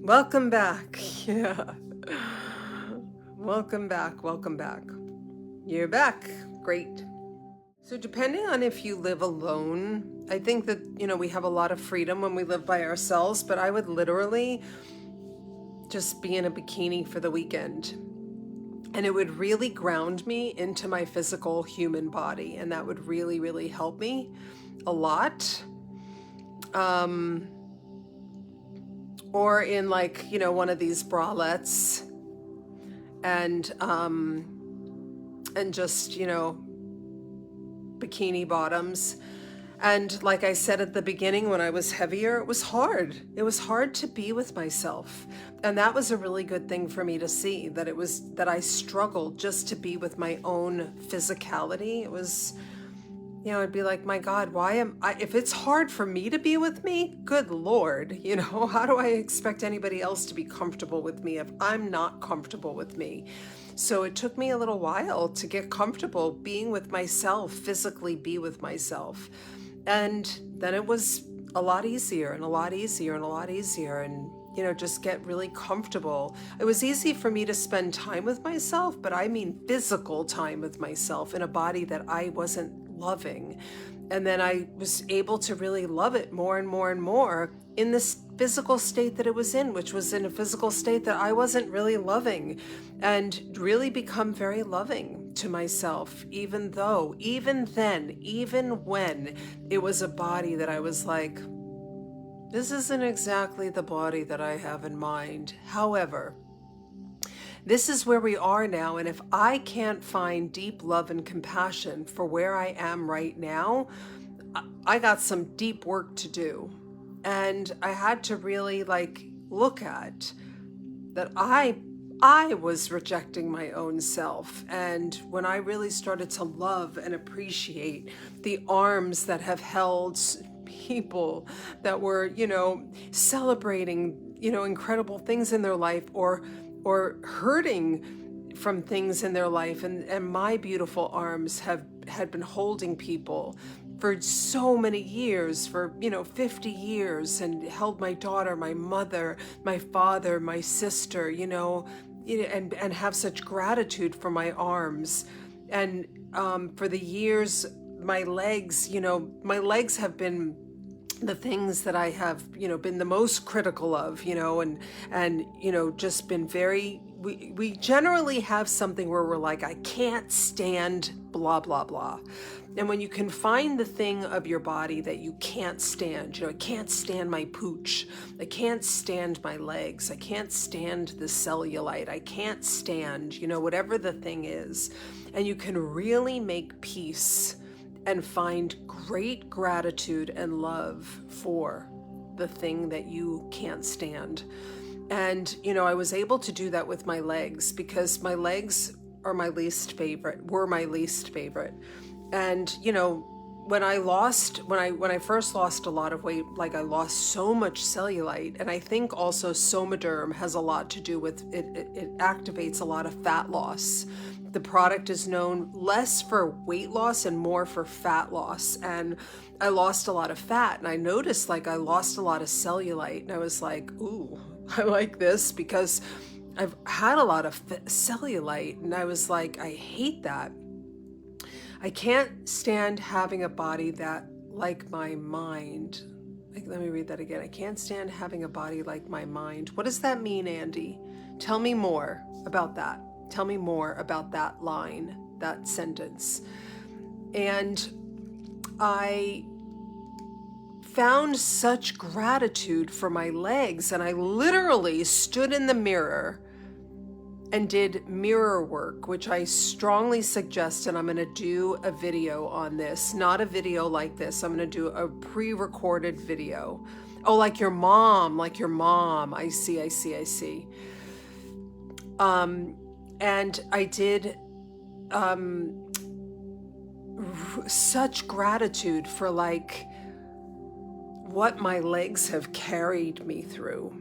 Welcome back. Yeah. Welcome back. Welcome back. You're back. Great. So depending on if you live alone, I think that, we have a lot of freedom when we live by ourselves, but I would literally just be in a bikini for the weekend. And it would really ground me into my physical human body. And that would really, really help me a lot. Or in one of these bralettes and just, bikini bottoms. And like I said at the beginning, when I was heavier, it was hard. It was hard to be with myself. And that was a really good thing for me to see, that I struggled just to be with my own physicality. It was, I'd be like, my God, if it's hard for me to be with me, good Lord, how do I expect anybody else to be comfortable with me if I'm not comfortable with me? So it took me a little while to get comfortable being with myself, physically be with myself. And then it was a lot easier and a lot easier and a lot easier, and just get really comfortable. It was easy for me to spend time with myself, but I mean physical time with myself in a body that I wasn't loving. And then I was able to really love it more and more and more in this physical state that it was in, which was in a physical state that I wasn't really loving, and really become very loving to myself, even when it was a body that I was like, this isn't exactly the body that I have in mind. However, this is where we are now, and if I can't find deep love and compassion for where I am right now, I got some deep work to do. And I had to really look at that I was rejecting my own self. And when I really started to love and appreciate the arms that have held people that were, celebrating, incredible things in their life, or hurting from things in their life, and my beautiful arms had been holding people for so many years, for 50 years, and held my daughter, my mother, my father, my sister, and have such gratitude for my arms. And for the years, my legs have been the things that I have, been the most critical of, and just been very, we generally have something where we're like, I can't stand blah, blah, blah. And when you can find the thing of your body that you can't stand, I can't stand my pooch, I can't stand my legs, I can't stand the cellulite, I can't stand, whatever the thing is, and you can really make peace and find great gratitude and love for the thing that you can't stand. And, I was able to do that with my legs, because my legs were my least favorite. And, when I first lost a lot of weight, I lost so much cellulite, and I think also Somaderm has a lot to do with it. It activates a lot of fat loss. The product is known less for weight loss and more for fat loss. And I lost a lot of fat, and I noticed I lost a lot of cellulite, and I was like, ooh, I like this, because I've had a lot of cellulite, and I was like, I hate that. I can't stand having a body that like my mind. Let me read that again. I can't stand having a body like my mind. What does that mean, Andy? Tell me more about that. Tell me more about that line, that sentence. And I found such gratitude for my legs, and I literally stood in the mirror and did mirror work, which I strongly suggest, and I'm going to do a video on this. Not a video like this. I'm going to do a pre-recorded video. Oh, like your mom. I see. And I did such gratitude for what my legs have carried me through,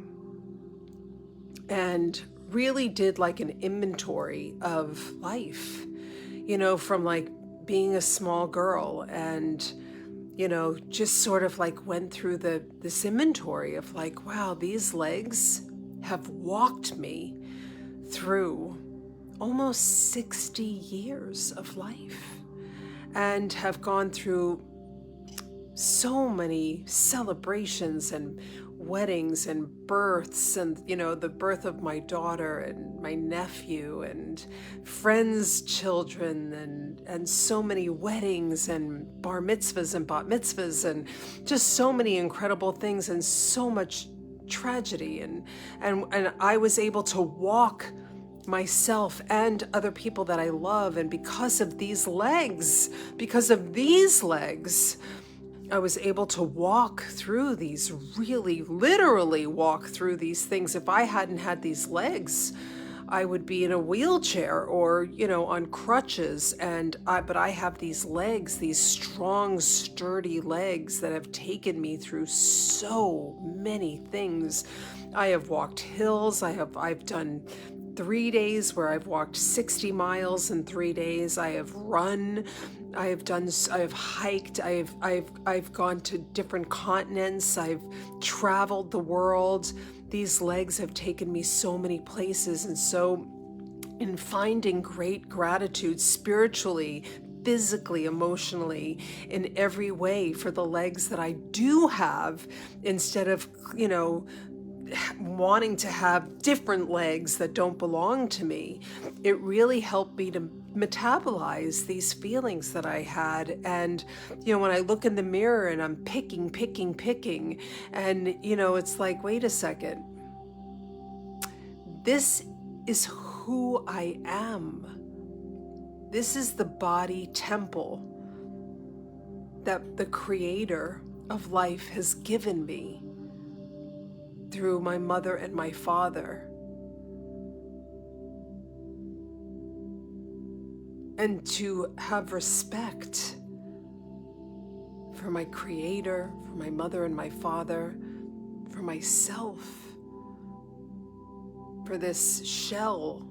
and really did an inventory of life, from being a small girl, and just sort of went through this inventory of wow, these legs have walked me through almost 60 years of life and have gone through so many celebrations and weddings and births, and the birth of my daughter and my nephew and friends' children, and so many weddings and bar mitzvahs and bat mitzvahs, and just so many incredible things, and so much tragedy, and I was able to walk myself and other people that I love, and because of these legs, I was able to walk through these, really literally walk through these things. If I hadn't had these legs, I would be in a wheelchair or, on crutches. But I have these legs, these strong, sturdy legs that have taken me through so many things. I have walked hills. I've done 3 days where I've walked 60 miles in 3 days. I have run. I have hiked. I've gone to different continents. I've traveled the world. These legs have taken me so many places. And so in finding great gratitude spiritually, physically, emotionally, in every way for the legs that I do have, instead of, wanting to have different legs that don't belong to me, it really helped me to metabolize these feelings that I had. And, when I look in the mirror and I'm picking, and, it's like, wait a second, this is who I am. This is the body temple that the creator of life has given me through my mother and my father. And to have respect for my creator, for my mother and my father, for myself, for this shell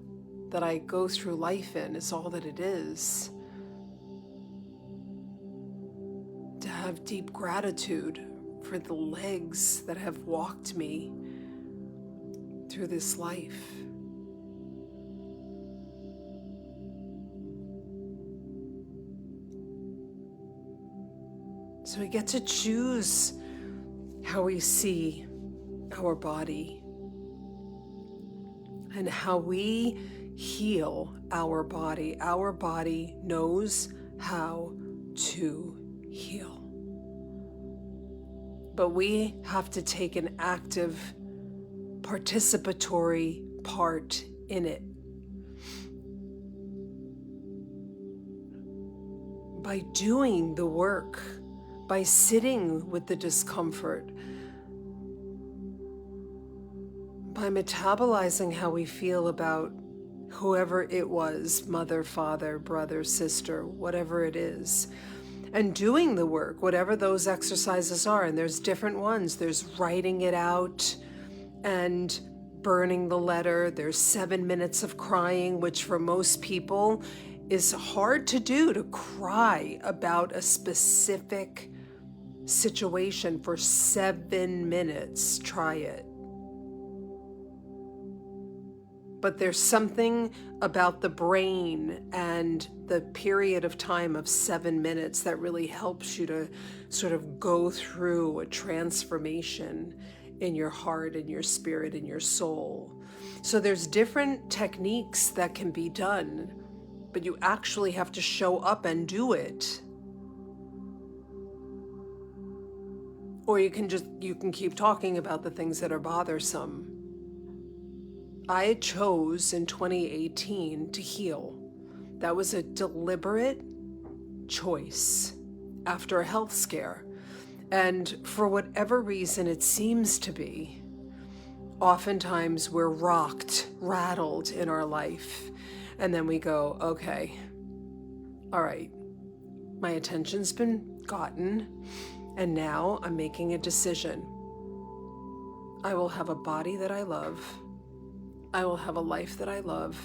that I go through life in is all that it is. To have deep gratitude for the legs that have walked me through this life. So we get to choose how we see our body and how we heal our body. Our body knows how to heal. But we have to take an active, participatory part in it. By doing the work, by sitting with the discomfort, by metabolizing how we feel about whoever it was, mother, father, brother, sister, whatever it is, and doing the work, whatever those exercises are. And there's different ones. There's writing it out and burning the letter. There's 7 minutes of crying, which for most people is hard to do, to cry about a specific situation for 7 minutes. Try it. But there's something about the brain and the period of time of 7 minutes that really helps you to sort of go through a transformation in your heart and your spirit and your soul. So there's different techniques that can be done, but you actually have to show up and do it. Or you can keep talking about the things that are bothersome. I chose in 2018 to heal. That was a deliberate choice after a health scare. And for whatever reason it seems to be, oftentimes we're rocked, rattled in our life. And then we go, okay, all right, my attention's been gotten, and now I'm making a decision. I will have a body that I love. I will have a life that I love.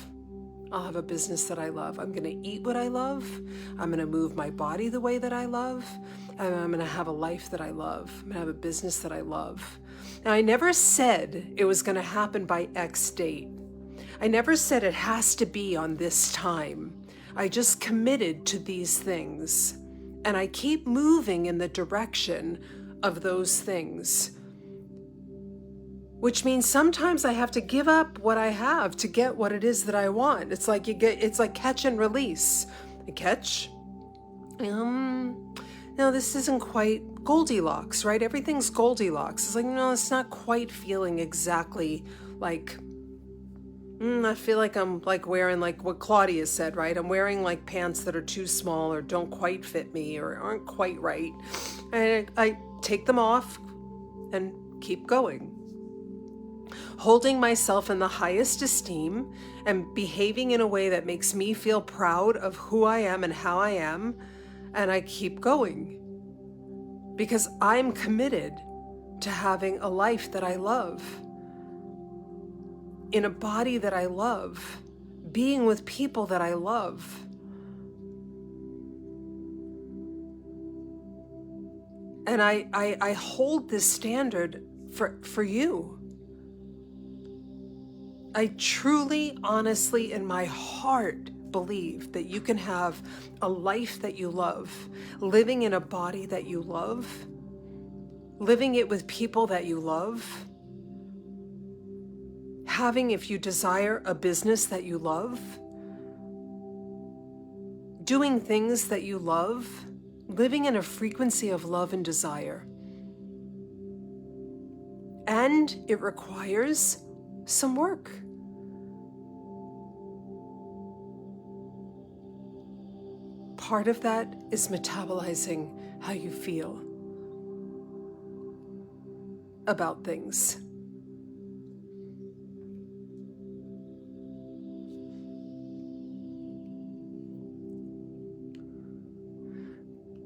I'll have a business that I love. I'm going to eat what I love. I'm going to move my body the way that I love. And I'm going to have a life that I love. I'm going to have a business that I love. Now, I never said it was going to happen by X date. I never said it has to be on this time. I just committed to these things. And I keep moving in the direction of those things. Which means sometimes I have to give up what I have to get what it is that I want. It's like it's like catch and release. I catch. No, this isn't quite Goldilocks, right? Everything's Goldilocks. It's like, no, it's not quite feeling exactly like, I feel like I'm like wearing like what Claudia said, right? I'm wearing like pants that are too small or don't quite fit me or aren't quite right. And I take them off and keep going. Holding myself in the highest esteem and behaving in a way that makes me feel proud of who I am and how I am. And I keep going because I'm committed to having a life that I love, in a body that I love, being with people that I love. And I hold this standard for you. I truly, honestly, in my heart, believe that you can have a life that you love, living in a body that you love, living it with people that you love, having, if you desire, a business that you love, doing things that you love, living in a frequency of love and desire. And it requires some work. Part of that is metabolizing how you feel about things.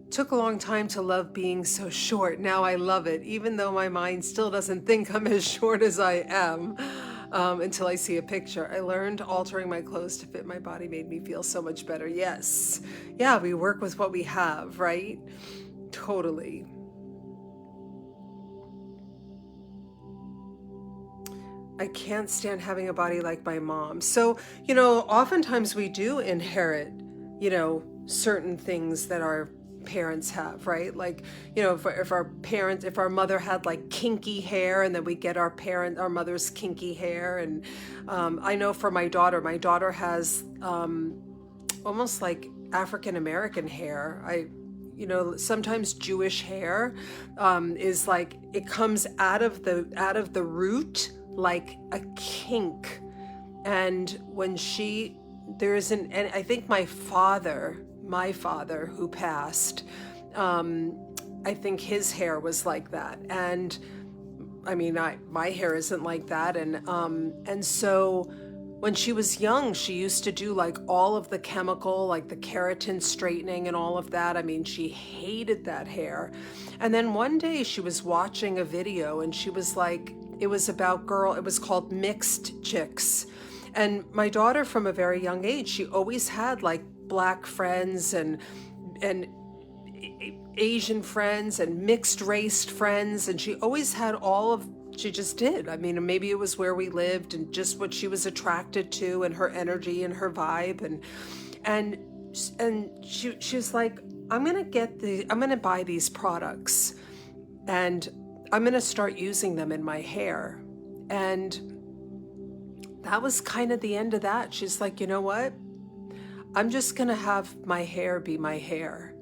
Took a long time to love being so short. Now I love it, even though my mind still doesn't think I'm as short as I am. Until I see a picture. I learned altering my clothes to fit my body made me feel so much better. Yes. Yeah, we work with what we have, right? Totally. I can't stand having a body like my mom. So, oftentimes we do inherit, certain things that our parents have, right? Like, if our mother had like kinky hair, and then we get our mother's kinky hair. And I know for my daughter has almost like African American hair. Sometimes Jewish hair is like, it comes out of the root like a kink. And when and I think my father who passed, I think his hair was like that. And I mean, my hair isn't like that. And so when she was young, she used to do like all of the chemical, like the keratin straightening and all of that. I mean, she hated that hair. And then one day she was watching a video, and she was like, it was called Mixed Chicks. And my daughter, from a very young age, she always had like Black friends and Asian friends and mixed race friends. And she always had she just did. I mean, maybe it was where we lived and just what she was attracted to and her energy and her vibe. And she was like, I'm going to buy these products and I'm going to start using them in my hair. And that was kind of the end of that. She's like, you know what? I'm just going to have my hair be my hair.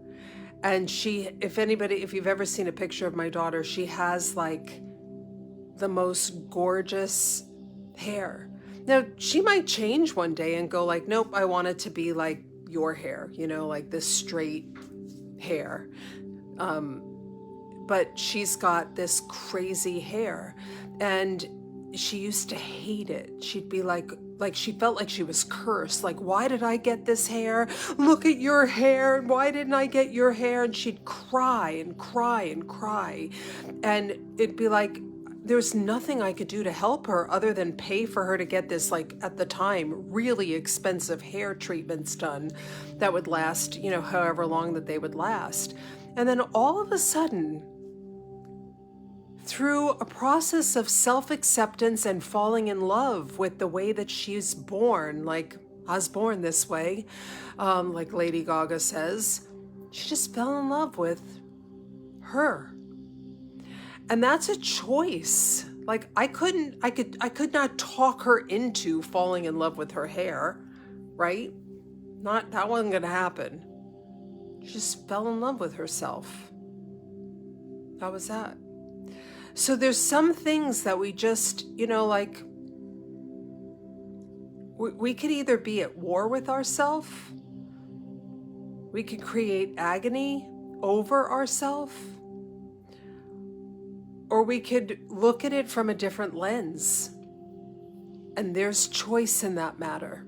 And if you've ever seen a picture of my daughter, she has like the most gorgeous hair. Now, she might change one day and go like, nope, I want it to be like your hair, like this straight hair. But she's got this crazy hair, and she used to hate it. She'd be like she felt like she was cursed. Like, why did I get this hair? Look at your hair. Why didn't I get your hair? And she'd cry and cry and cry. And it'd be like, there's nothing I could do to help her other than pay for her to get this, like at the time, really expensive hair treatments done that would last, however long that they would last. And then all of a sudden, through a process of self-acceptance and falling in love with the way that she's born. Like, I was born this way, like Lady Gaga says. She just fell in love with her. And that's a choice. Like, I could not talk her into falling in love with her hair, right? That wasn't gonna happen. She just fell in love with herself. That was that. So there's some things that we just, like, we could either be at war with ourselves, we could create agony over ourselves, or we could look at it from a different lens. And there's choice in that matter.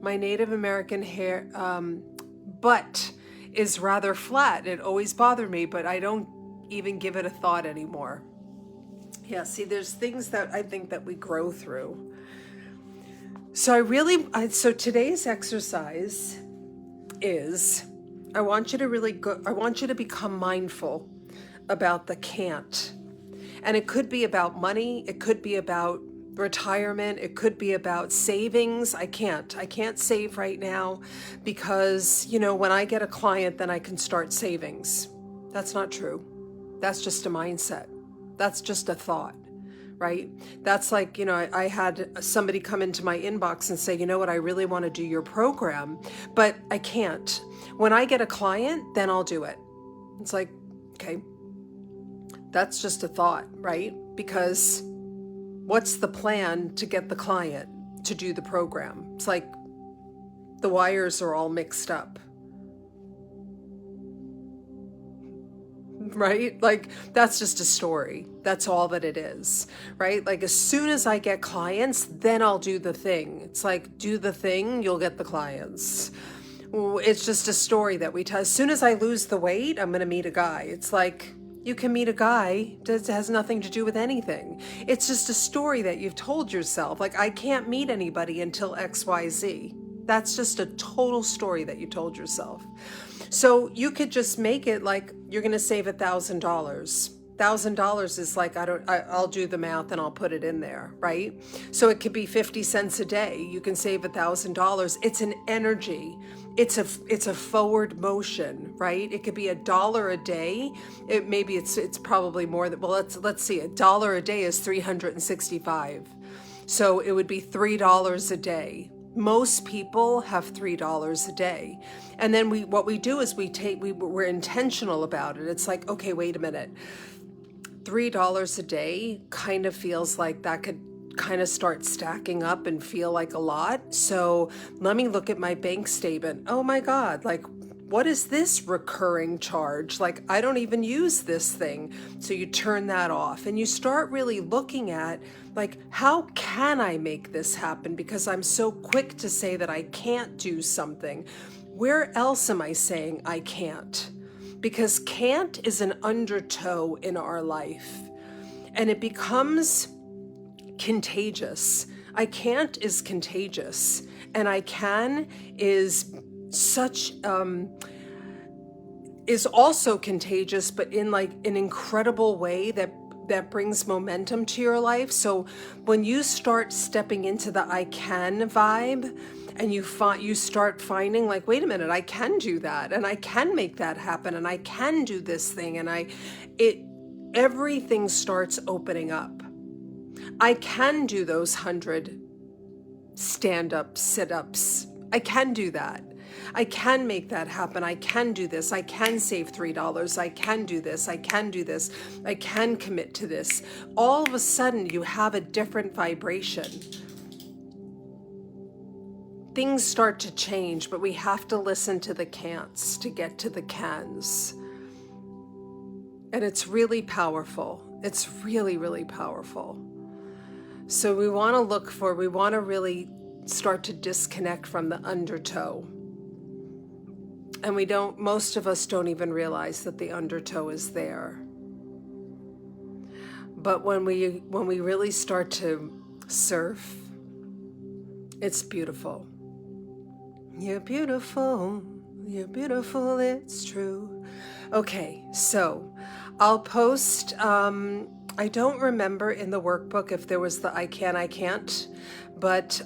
My Native American hair butt is rather flat. It always bothered me, but I don't even give it a thought anymore. Yeah, see, there's things that I think that we grow through. So so today's exercise is, I want you to become mindful about the can't. And it could be about money, it could be about retirement, it could be about savings. I can't save right now because, when I get a client, then I can start savings. That's not true. That's just a mindset. That's just a thought, right? That's like, I had somebody come into my inbox and say, you know what, I really want to do your program, but I can't. When I get a client, then I'll do it. It's like, okay, that's just a thought, right? Because what's the plan to get the client to do the program? It's like the wires are all mixed up, right? Like, that's just a story. That's all that it is, right? Like, as soon as I get clients, then I'll do the thing. It's like, do the thing, you'll get the clients. It's just a story that we tell. As soon as I lose the weight, I'm going to meet a guy. It's like, you can meet a guy that has nothing to do with anything. It's just a story that you've told yourself. Like, I can't meet anybody until XYZ. That's just a total story that you told yourself. So you could just make it like you're going to save $1,000. $1,000 is like, I'll do the math and I'll put it in there, right? So it could be 50 cents a day. You can save $1,000. It's an energy. It's a forward motion, right? It could be $1 a day. It's probably more than, well, let's see, $1 a day is 365. So it would be $3 a day. Most people have $3 a day. And then what we do is we're intentional about it. It's like, okay, wait a minute. $3 a day kind of feels like that could kind of start stacking up and feel like a lot. So let me look at my bank statement. Oh my God, like, what is this recurring charge? Like, I don't even use this thing. So you turn that off and you start really looking at, like, how can I make this happen? Because I'm so quick to say that I can't do something. Where else am I saying I can't? Because can't is an undertow in our life, and it becomes contagious. I can't is contagious, and I can is such is also contagious, but in like an incredible way that brings momentum to your life. So when you start stepping into the I can vibe, and you start finding, like, wait a minute, I can do that, and I can make that happen, and I can do this thing, and everything starts opening up. I can do those 100 stand-up sit-ups. I can do that. I can make that happen. I can do this. I can save $3. I can do this. I can do this. I can commit to this. All of a sudden, you have a different vibration. Things start to change, but we have to listen to the can'ts to get to the cans. And it's really powerful. It's really, really powerful. So we want to really start to disconnect from the undertow. And most of us don't even realize that the undertow is there. But when we really start to surf, it's beautiful. You're beautiful, it's true. Okay, so I'll post, I don't remember in the workbook if there was the I can, I can't, but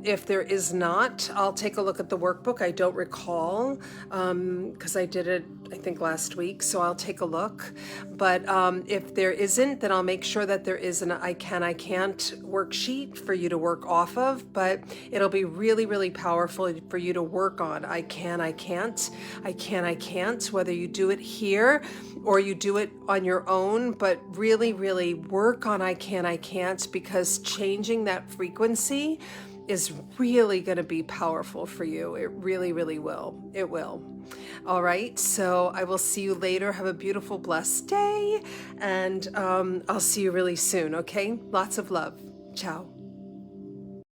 if there is not, I'll take a look at the workbook. I don't recall because I did it, I think, last week, so I'll take a look. But if there isn't, then I'll make sure that there is an I can, I can't worksheet for you to work off of, but it'll be really, really powerful for you to work on I can, I can't, I can, I can't, whether you do it here or you do it on your own, but really, really work on I can, I can't, because changing that frequency is really going to be powerful for you. It really, really will. It will. All right. So I will see you later. Have a beautiful, blessed day. And I'll see you really soon. Okay. Lots of love. Ciao.